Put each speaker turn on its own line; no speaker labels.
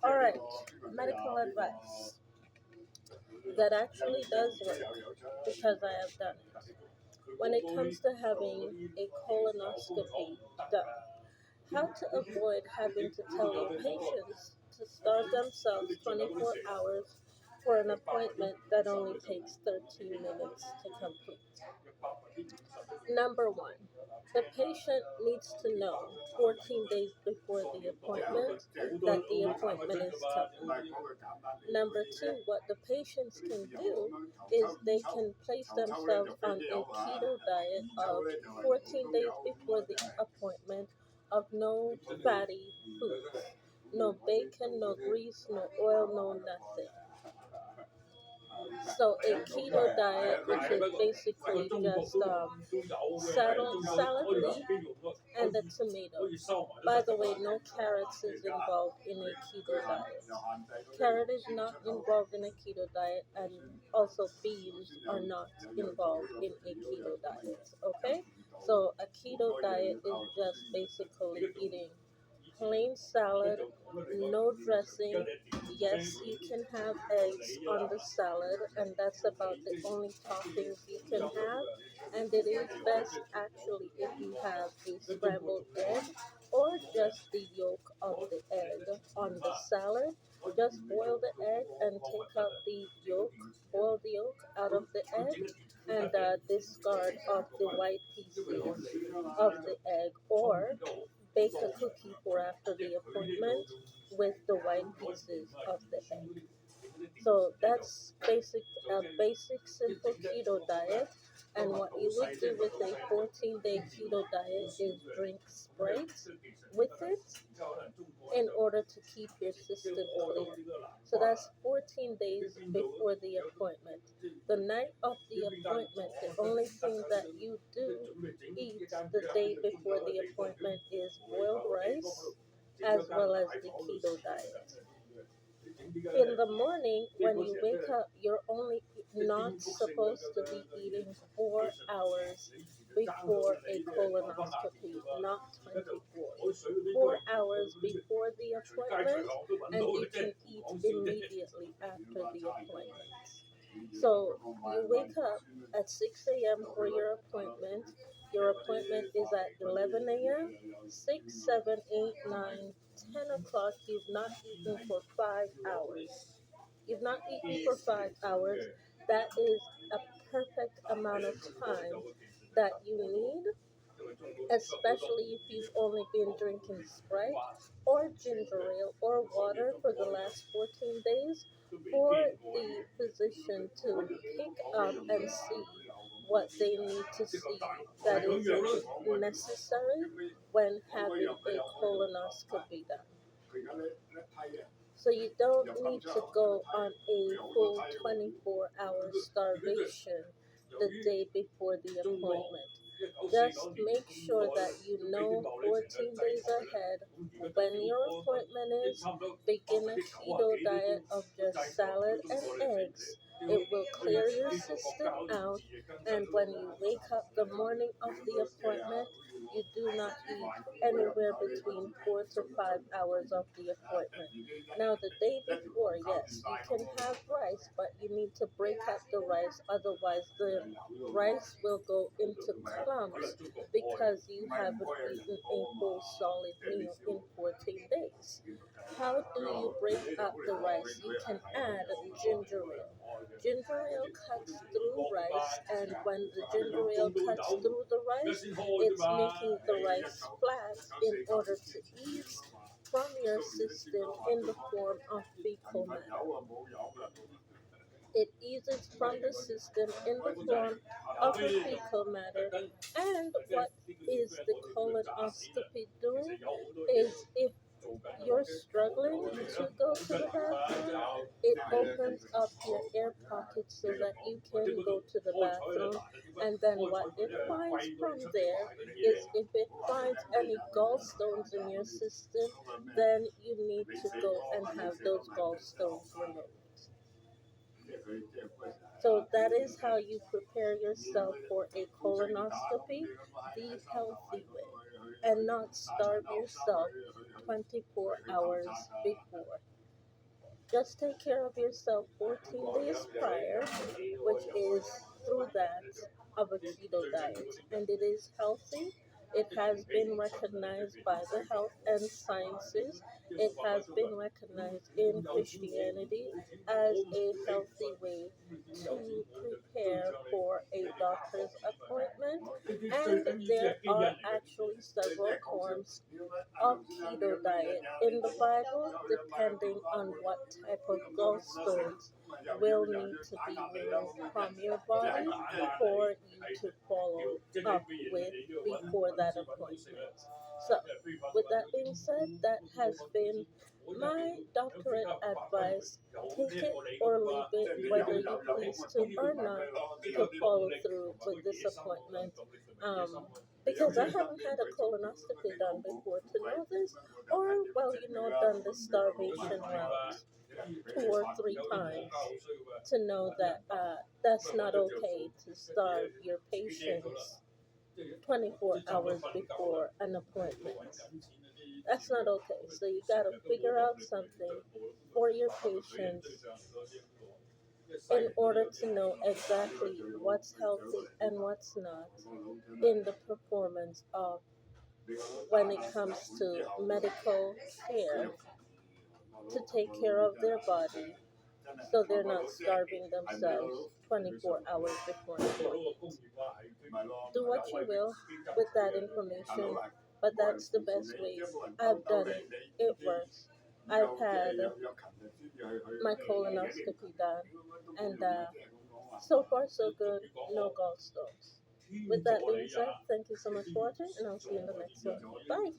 All right, medical advice that actually does work because I have done it. When it comes to having a colonoscopy done, how to avoid having to tell your patients to starve themselves 24 hours for an appointment that only takes 13 minutes to complete. Number one, the patient needs to know 14 days before the appointment that the appointment is coming. Number two, what the patients can do is they can place themselves on a keto diet of 14 days before the appointment of no fatty foods, no bacon, no grease, no oil, no nothing. So a keto diet, which is basically just salad leaf and a tomato. By the way, no carrots is involved in a keto diet. Carrot is not involved in a keto diet, and also beans are not involved in a keto diet. Okay, so a keto diet is just basically eating plain salad, no dressing. Yes, you can have eggs on the salad, and that's about the only toppings you can have. And it is best actually if you have a scrambled egg or just the yolk of the egg on the salad. Just boil the egg and take out the yolk, boil the yolk out of the egg, and discard of the white pieces of the egg, or bake a cookie for after the appointment with the white pieces of the egg. So that's basic simple keto diet. And what you would do with a 14-day keto diet is drink Sprite with it in order to keep your system clear. So that's 14 days before the appointment. The night of the appointment, the only thing that you do eat the day before the appointment is boiled rice as well as the keto diet. In the morning, when you wake up, you're only not supposed to be eating 4 hours before a colonoscopy, not 24. 4 hours before the appointment, and you can eat immediately after the appointment. So you wake up at 6 a.m. for your appointment. Your appointment is at 11 a.m., 6, 7, 8, 9, 10 o'clock. You've not eaten for 5 hours. You've not eaten for 5 hours. That is a perfect amount of time that you need, especially if you've only been drinking Sprite or ginger ale or water for the last 14 days, for the physician to pick up and see what they need to see that is necessary when having a colonoscopy done. So you don't need to go on a full 24-hour starvation the day before the appointment. Just make sure that you know 14 days ahead when your appointment is. Begin a keto diet of just salad and eggs. It will clear your system out, and when you wake up the morning of the appointment, you do not eat anywhere between 4 to 5 hours of the appointment. Now, the day before, yes, you can have rice, but you need to break up the rice, otherwise, the rice will go into clumps because you haven't eaten a full solid meal in 14 days. How do you break up the rice? You can add ginger ale. Ginger ale cuts through rice, and when the ginger ale cuts through the rice, it's making the rice flat in order to ease from your system in the form of fecal matter. It eases from the system in the form of a fecal matter. And what is the colonoscopy doing is, if you're struggling to go to the bathroom, it opens up your air pockets so that you can go to the bathroom. And then what it finds from there is, if it finds any gallstones in your system, then you need to go and have those gallstones removed. So that is how you prepare yourself for a colonoscopy the healthy way. and not starve yourself 24 hours before. Just take care of yourself 14 days prior, which is through that of a keto diet. And it is healthy. It has been recognized by the health and sciences. It has been recognized in Christianity as a healthy way to prepare for a doctor's appointment. And there are actually several forms of keto diet in the Bible, depending on what type of gallstones will need to be removed from your body for you to follow up with before that appointment. So, with that being said, that has been my doctorate advice. Take it or leave it, whether you please to or not, to follow through with this appointment. Because I haven't had a colonoscopy done before to know this, or, well, done the starvation route 2 or 3 times to know that that's not okay to starve your patients 24 hours before an appointment. That's not okay. So you got to figure out something for your patients in order to know exactly what's healthy and what's not in the performance of when it comes to medical care to take care of their body so they're not starving themselves 24 hours before an appointment. Do what you will with that information, but that's the best way. I've done it. It works. I've had my colonoscopy done, and so far so good. No gallstones. With that being said, thank you so much for watching, and I'll see you in the next one. Bye.